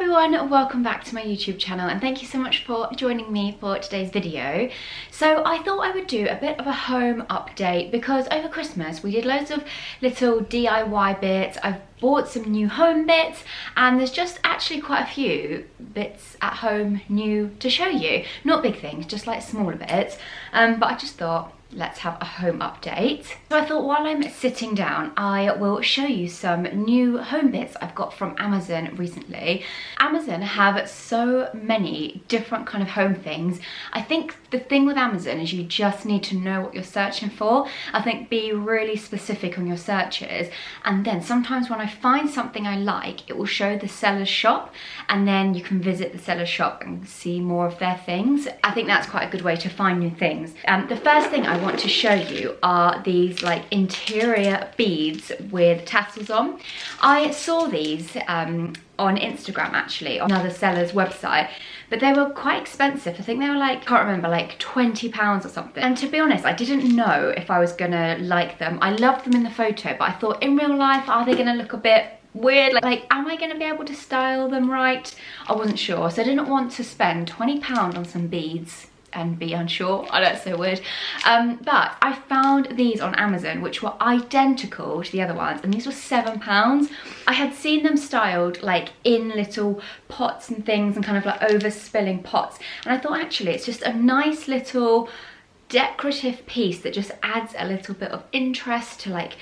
everyone, welcome back to my YouTube channel and thank you so much for joining me for today's video. So I thought I would do a bit of a home update because over Christmas we did loads of little DIY bits. I've bought some new home bits and there's just actually quite a few bits at home new to show you. Not big things, just like smaller bits, but I just thought let's have a home update. So I thought while I'm sitting down, I will show you some new home bits I've got from Amazon recently. Amazon have so many different kind of home things. I think the thing with Amazon is you just need to know what you're searching for. I think be really specific on your searches, and then sometimes when I find something I like, it will show the seller's shop and then you can visit the seller's shop and see more of their things. I think that's quite a good way to find new things. The first thing I want to show you are these like interior beads with tassels on. I saw these on Instagram actually, on another seller's website, but they were quite expensive. I think they were like, can't remember, like £20 or something. And to be honest, I didn't know if I was gonna like them. I loved them in the photo, but I thought in real life, are they gonna look a bit weird? Like am I gonna be able to style them right? I wasn't sure, so I didn't want to spend £20 on some beads and be unsure. Oh, that's so weird. But I found these on Amazon which were identical to the other ones, and these were £7. I had seen them styled like in little pots and things and kind of like overspilling pots, and I thought actually it's just a nice little decorative piece that just adds a little bit of interest to like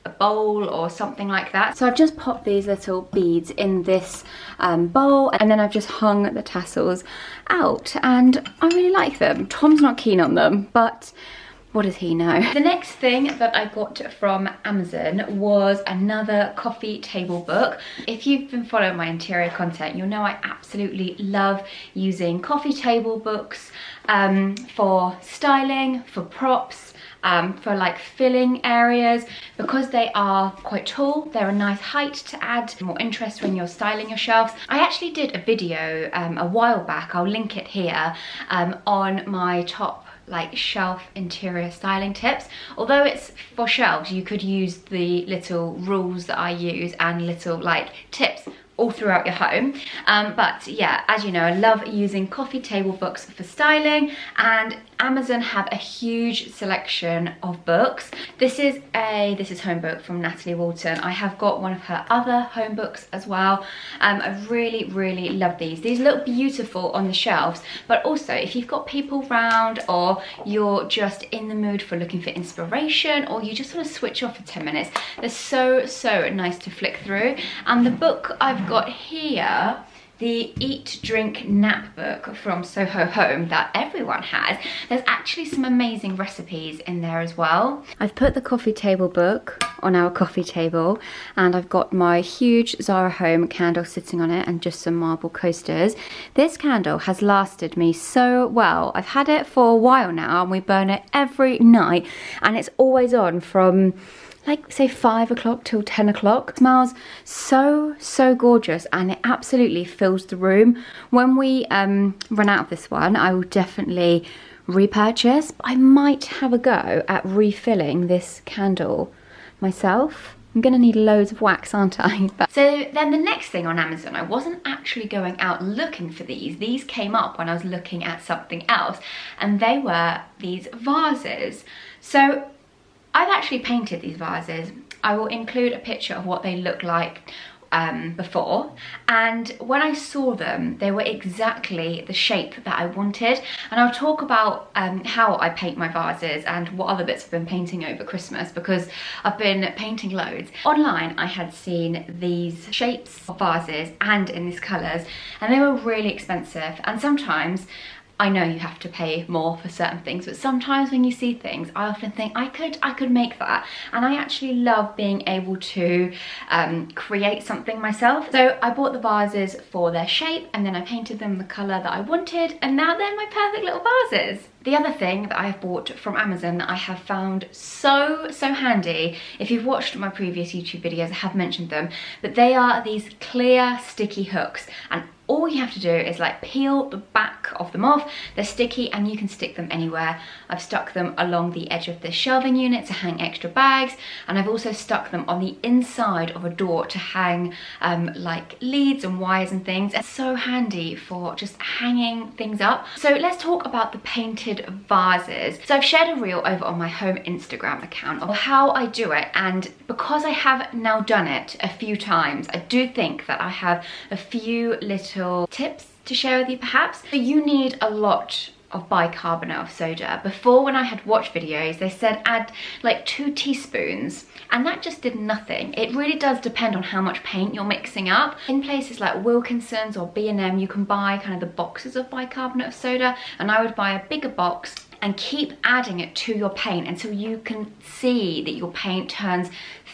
a bowl or something like that. So I've just popped these little beads in this bowl, and then I've just hung the tassels out, and I really like them. Tom's not keen on them, but what does he know? The next thing that I got from Amazon was another coffee table book. If you've been following my interior content, you'll know I absolutely love using coffee table books for styling, for props, for like filling areas, because they are quite tall. They're a nice height to add more interest when you're styling your shelves. I actually did a video a while back, I'll link it here, on my top like shelf interior styling tips. Although it's for shelves, you could use the little rules that I use and little like tips all throughout your home. But yeah, as you know, I love using coffee table books for styling, and Amazon have a huge selection of books. This is home book from Natalie Walton. I have got one of her other home books as well. I really love these. These look beautiful on the shelves, but also if you've got people round, or you're just in the mood for looking for inspiration, or you just want to switch off for 10 minutes, they're so nice to flick through. And the book I've got here, the Eat, Drink, Nap book from Soho Home that everyone has, there's actually some amazing recipes in there as well. I've put the coffee table book on our coffee table, and I've got my huge Zara Home candle sitting on it and just some marble coasters. This candle has lasted me so well. I've had it for a while now and we burn it every night, and it's always on from like say 5 o'clock till 10 o'clock. It smells so gorgeous, and it absolutely fills the room. When we run out of this one, I will definitely repurchase. I might have a go at refilling this candle myself. I'm gonna need loads of wax, aren't I? So then the next thing on Amazon, I wasn't actually going out looking for these. These came up when I was looking at something else, and they were these vases. So I've actually painted these vases. I will include a picture of what they look like before, and when I saw them, they were exactly the shape that I wanted. And I'll talk about how I paint my vases and what other bits I've been painting over Christmas, because I've been painting loads. Online I had seen these shapes of vases and in these colours, and they were really expensive. And sometimes I know you have to pay more for certain things, but sometimes when you see things, I often think I could make that. And I actually love being able to create something myself. So I bought the vases for their shape, and then I painted them the colour that I wanted, and now they're my perfect little vases. The other thing that I have bought from Amazon that I have found so handy, if you've watched my previous YouTube videos, I have mentioned them, but they are these clear sticky hooks, and all all you have to do is like peel the back of them off. They're sticky and you can stick them anywhere. I've stuck them along the edge of the shelving unit to hang extra bags, and I've also stuck them on the inside of a door to hang like leads and wires and things. It's so handy for just hanging things up. So let's talk about the painted vases. So I've shared a reel over on my home Instagram account of how I do it, and because I have now done it a few times, I do think that I have a few little tips to share with you perhaps. So you need a lot of bicarbonate of soda. Before, when I had watched videos, they said add like 2 teaspoons, and that just did nothing. It really does depend on how much paint you're mixing up. In places like Wilkinson's or B&M, you can buy kind of the boxes of bicarbonate of soda, and I would buy a bigger box and keep adding it to your paint until you can see that your paint turns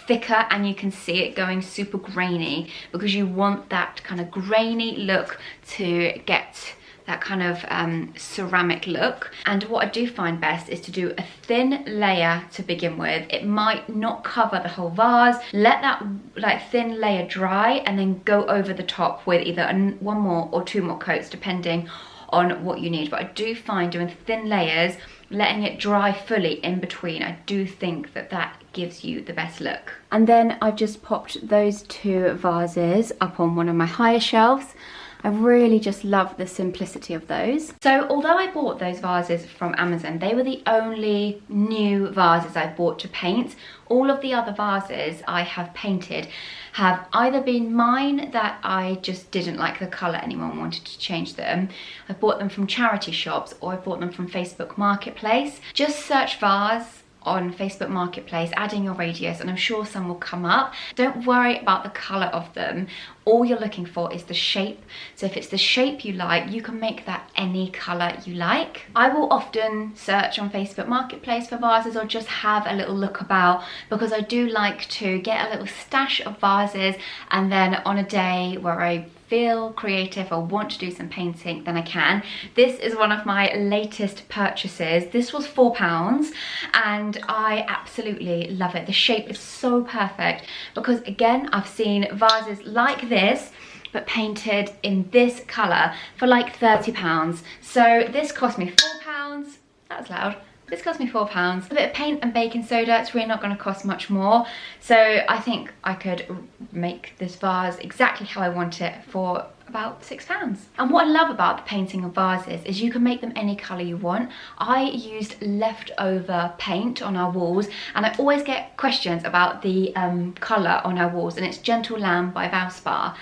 thicker and you can see it going super grainy, because you want that kind of grainy look to get that kind of ceramic look. And what I do find best is to do a thin layer to begin with. It might not cover the whole vase. Let that like thin layer dry and then go over the top with either one more or 2 more coats depending on what you need. But I do find doing thin layers, letting it dry fully in between, I do think that that gives you the best look. And then I've just popped those 2 vases up on one of my higher shelves. I really just love the simplicity of those. So although I bought those vases from Amazon, they were the only new vases I bought to paint. All of the other vases I have painted have either been mine that I just didn't like the colour anymore and wanted to change them. I bought them from charity shops, or I bought them from Facebook Marketplace. Just search vase on Facebook Marketplace, add in your radius, and I'm sure some will come up. Don't worry about the colour of them. All you're looking for is the shape. So if it's the shape you like, you can make that any colour you like. I will often search on Facebook Marketplace for vases, or just have a little look about, because I do like to get a little stash of vases, and then on a day where I feel creative or want to do some painting, then I can. This is one of my latest purchases. This was £4 and I absolutely love it. The shape is so perfect, because again, I've seen vases like this but painted in this colour for like £30. So this cost me £4. That was loud. This cost me £4. A bit of paint and baking soda, it's really not going to cost much more. So I think I could make this vase exactly how I want it for about £6. And what I love about the painting of vases is you can make them any colour you want. I used leftover paint on our walls, and I always get questions about the colour on our walls, and it's Gentle Lamb by Valspar.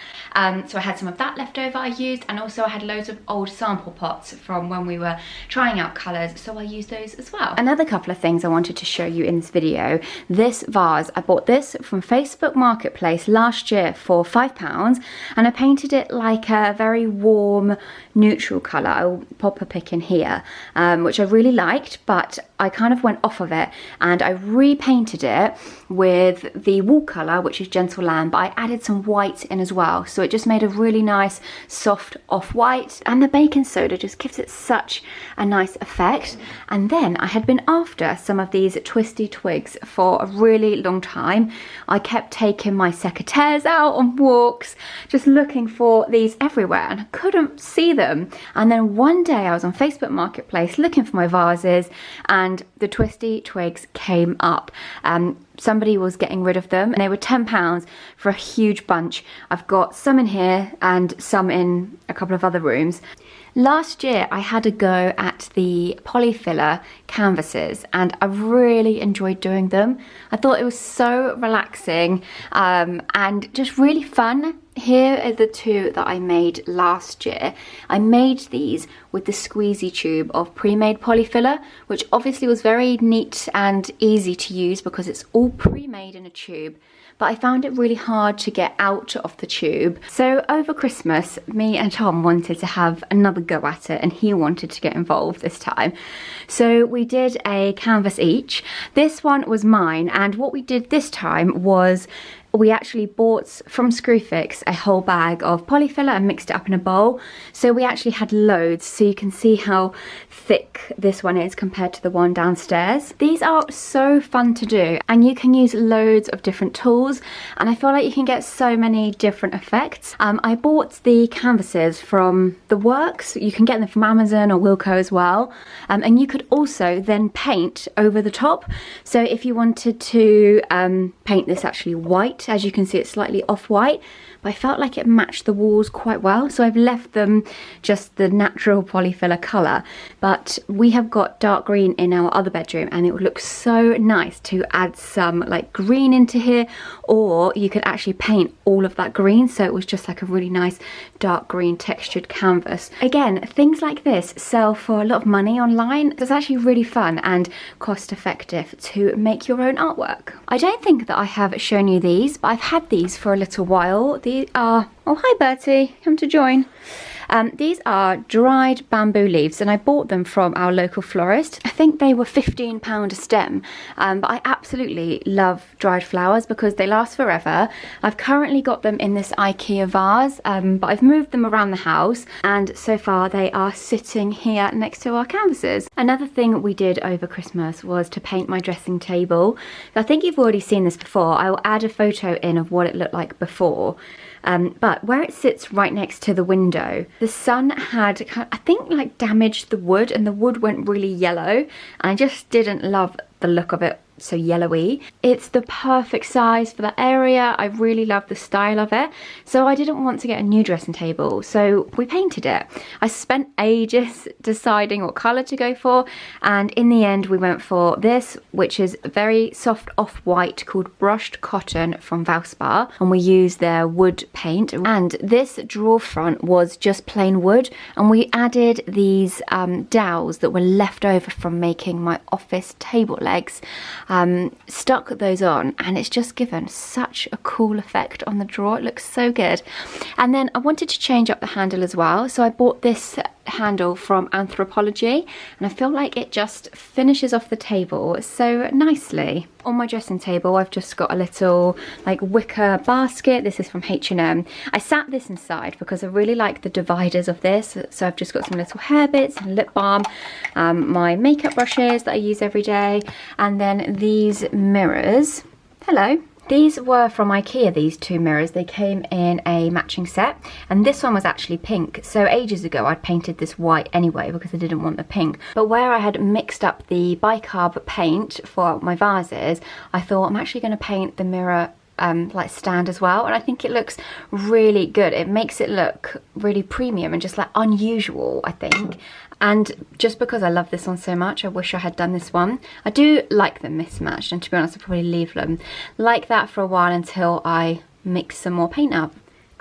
So I had some of that left over I used, and also I had loads of old sample pots from when we were trying out colours, so I used those as well. Another couple of things I wanted to show you in this video. This vase, I bought this from Facebook Marketplace last year for £5, and I painted it like a very warm neutral colour. I'll pop a pic in here, which I really liked, but I kind of went off of it and I repainted it with the wall colour, which is Gentle Lamb, but I added some white in as well, so it just made a really nice soft off-white, and the baking soda just gives it such a nice effect. And then I had been after some of these twisty twigs for a really long time. I kept taking my secateurs out on walks, just looking for these everywhere, and I couldn't see them. And then one day I was on Facebook Marketplace looking for my vases, and the twisty twigs came up. Somebody was getting rid of them, and they were £10 for a huge bunch. I've got some in here and some in a couple of other rooms. Last year I had a go at the polyfiller canvases, and I really enjoyed doing them. I thought it was so relaxing and just really fun. Here are the 2 that I made last year. I made these with the squeezy tube of pre-made polyfiller, which obviously was very neat and easy to use because it's all pre-made in a tube. But I found it really hard to get out of the tube. So over Christmas, me and Tom wanted to have another go at it, and he wanted to get involved this time. So we did a canvas each. This one was mine, and what we did this time was we actually bought from Screwfix a whole bag of polyfiller and mixed it up in a bowl. So we actually had loads, so you can see how thick this one is compared to the one downstairs. These are so fun to do, and you can use loads of different tools, and I feel like you can get so many different effects. I bought the canvases from The Works. You can get them from Amazon or Wilko as well, and you could also then paint over the top. So if you wanted to paint this actually white, as you can see it's slightly off-white, but I felt like it matched the walls quite well, so I've left them just the natural polyfiller colour. But we have got dark green in our other bedroom, and it would look so nice to add some like green into here, or you could actually paint all of that green, so it was just like a really nice dark green textured canvas. Again, things like this sell for a lot of money online. It's actually really fun and cost effective to make your own artwork. I don't think that I have shown you these, but I've had these for a little while. These are, oh hi Bertie, come to join. These are dried bamboo leaves, and I bought them from our local florist. I think they were £15 a stem, but I absolutely love dried flowers because they last forever. I've currently got them in this IKEA vase, but I've moved them around the house, and so far they are sitting here next to our canvases. Another thing we did over Christmas was to paint my dressing table. I think you've already seen this before. I will add a photo in of what it looked like before. But where it sits right next to the window, the sun had, I think, like damaged the wood, and the wood went really yellow, and I just didn't love the look of it so yellowy. It's the perfect size for that area. I really love the style of it, so I didn't want to get a new dressing table, so we painted it. I spent ages deciding what colour to go for, and in the end we went for this, which is very soft off-white called Brushed Cotton from Valspar, and we used their wood paint. And this drawer front was just plain wood, and we added these dowels that were left over from making my office table legs. Stuck those on, and it's just given such a cool effect on the drawer. It looks so good. And then I wanted to change up the handle as well, so I bought this handle from Anthropologie, and I feel like it just finishes off the table so nicely. On my dressing table I've just got a little like wicker basket. This is from H&M. I sat this inside because I really like the dividers of this, so I've just got some little hair bits and lip balm, my makeup brushes that I use every day, and then these mirrors. Hello. These were from IKEA, these two mirrors. They came in a matching set, and this one was actually pink. So ages ago I'd painted this white anyway because I didn't want the pink. But where I had mixed up the bicarb paint for my vases, I thought I'm actually going to paint the mirror like stand as well, and I think it looks really good. It makes it look really premium and just like unusual, I think. And just because I love this one so much, I wish I had done this one. I do like them mismatched, and to be honest I'll probably leave them like that for a while until I mix some more paint up.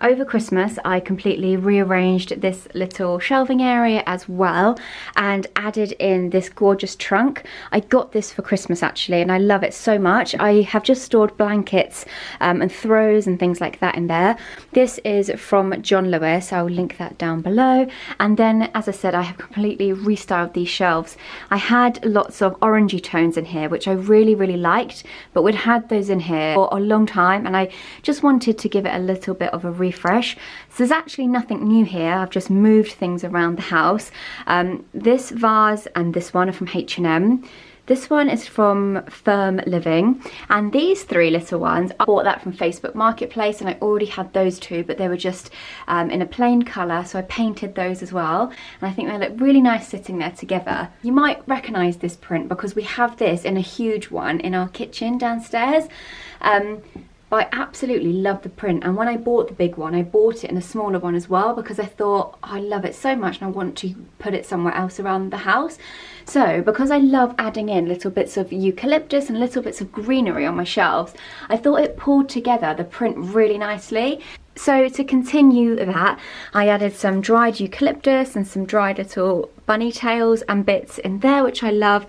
Over Christmas, I completely rearranged this little shelving area as well and added in this gorgeous trunk. I got this for Christmas actually, and I love it so much. I have just stored blankets and throws and things like that in there. This is from John Lewis. I'll link that down below. And then, as I said, I have completely restyled these shelves. I had lots of orangey tones in here, which I really, really liked, but we'd had those in here for a long time, and I just wanted to give it a little bit of a refresh. So there's actually nothing new here. I've just moved things around the house. This vase and this one are from H&M. This one is from Firm Living, and these three little ones, I bought that from Facebook Marketplace, and I already had those two, but they were just in a plain colour, so I painted those as well, and I think they look really nice sitting there together. You might recognise this print because we have this in a huge one in our kitchen downstairs. But I absolutely love the print, and when I bought the big one, I bought it in a smaller one as well because I thought, oh, I love it so much and I want to put it somewhere else around the house. So because I love adding in little bits of eucalyptus and little bits of greenery on my shelves, I thought it pulled together the print really nicely. So to continue that, I added some dried eucalyptus and some dried little bunny tails and bits in there, which I love.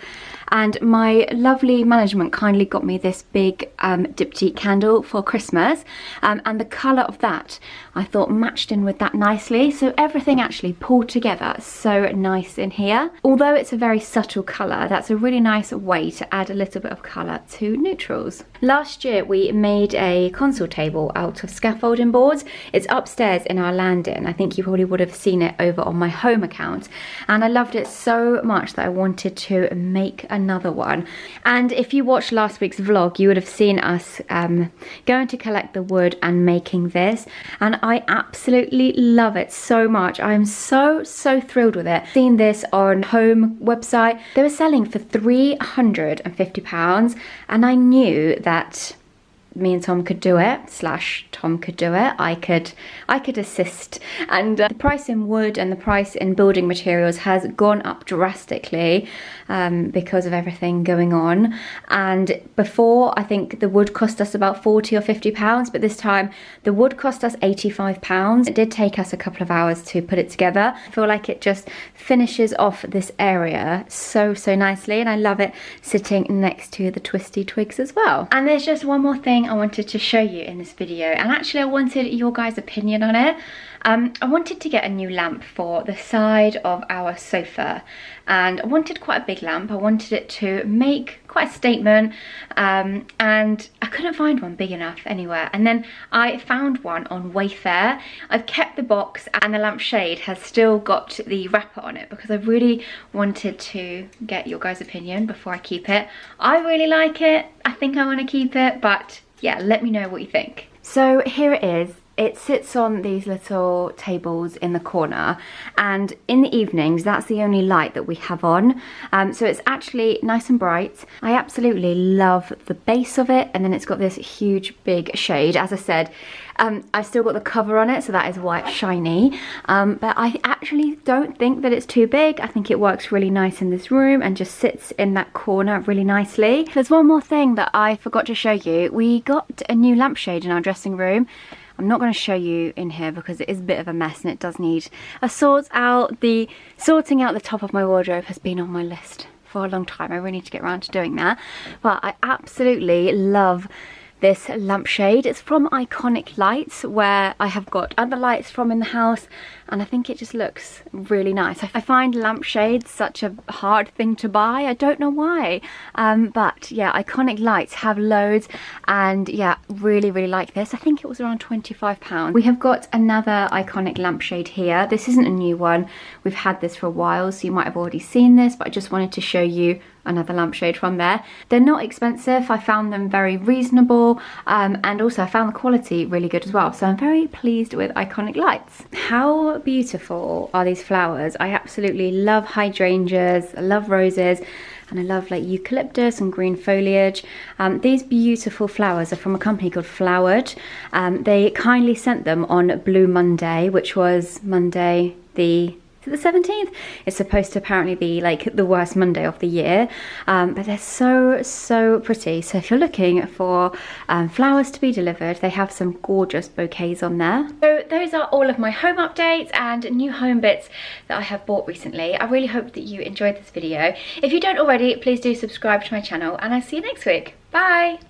and my lovely management kindly got me this big diptyque candle for Christmas, and the colour of that I thought matched in with that nicely, so everything actually pulled together so nice in here. Although it's a very subtle colour, that's a really nice way to add a little bit of colour to neutrals. Last year we made a console table out of scaffolding boards. It's upstairs in our landing. I think you probably would have seen it over on my home account, and I loved it so much that I wanted to make another one. And if you watched last week's vlog, you would have seen us going to collect the wood and making this, and I absolutely love it so much. I'm so thrilled with it. Seen this on home website. They were selling for £350, and I knew that me and Tom could do it, / Tom could do it, I could assist. And the price in wood and the price in building materials has gone up drastically because of everything going on. And before, I think the wood cost us about £40 or £50, but this time the wood cost us £85. It did take us a couple of hours to put it together. I feel like it just finishes off this area so nicely, and I love it sitting next to the twisty twigs as well. And there's just one more thing I wanted to show you in this video, and actually I wanted your guys' opinion on it. I wanted to get a new lamp for the side of our sofa, and I wanted quite a big lamp. I wanted it to make quite a statement, and I couldn't find one big enough anywhere, and then I found one on Wayfair. I've kept the box, and the lampshade has still got the wrapper on it because I really wanted to get your guys' opinion before I keep it. I really like it. I think I want to keep it, but yeah, let me know what you think. So here it is. It sits on these little tables in the corner, and in the evenings that's the only light that we have on, so it's actually nice and bright. I absolutely love the base of it, and then it's got this huge big shade. As I said, I've still got the cover on it, so that is why it's shiny, but I actually don't think that it's too big. I think it works really nice in this room and just sits in that corner really nicely. There's one more thing that I forgot to show you. We got a new lampshade in our dressing room. I'm not going to show you in here because it is a bit of a mess and it does need a sort out. The sorting out the top of my wardrobe has been on my list for a long time. I really need to get around to doing that. But I absolutely love this lampshade. It's from Iconic Lights, where I have got other lights from in the house, and I think it just looks really nice. I find lampshades such a hard thing to buy. I don't know why, but yeah, Iconic Lights have loads, and yeah, really like this. I think it was around £25. We have got another Iconic lampshade here. This isn't a new one. We've had this for a while, so you might have already seen this, but I just wanted to show you another lampshade from there. They're not expensive. I found them very reasonable, and also I found the quality really good as well, so I'm very pleased with Iconic Lights. How beautiful are these flowers? I absolutely love hydrangeas, I love roses, and I love like eucalyptus and green foliage. These beautiful flowers are from a company called Flowered. They kindly sent them on Blue Monday, which was Monday the 17th. It's supposed to apparently be like the worst Monday of the year, but they're so pretty. So if you're looking for flowers to be delivered, they have some gorgeous bouquets on there. So those are all of my home updates and new home bits that I have bought recently. I really hope that you enjoyed this video. If you don't already, please do subscribe to my channel, and I'll see you next week. Bye.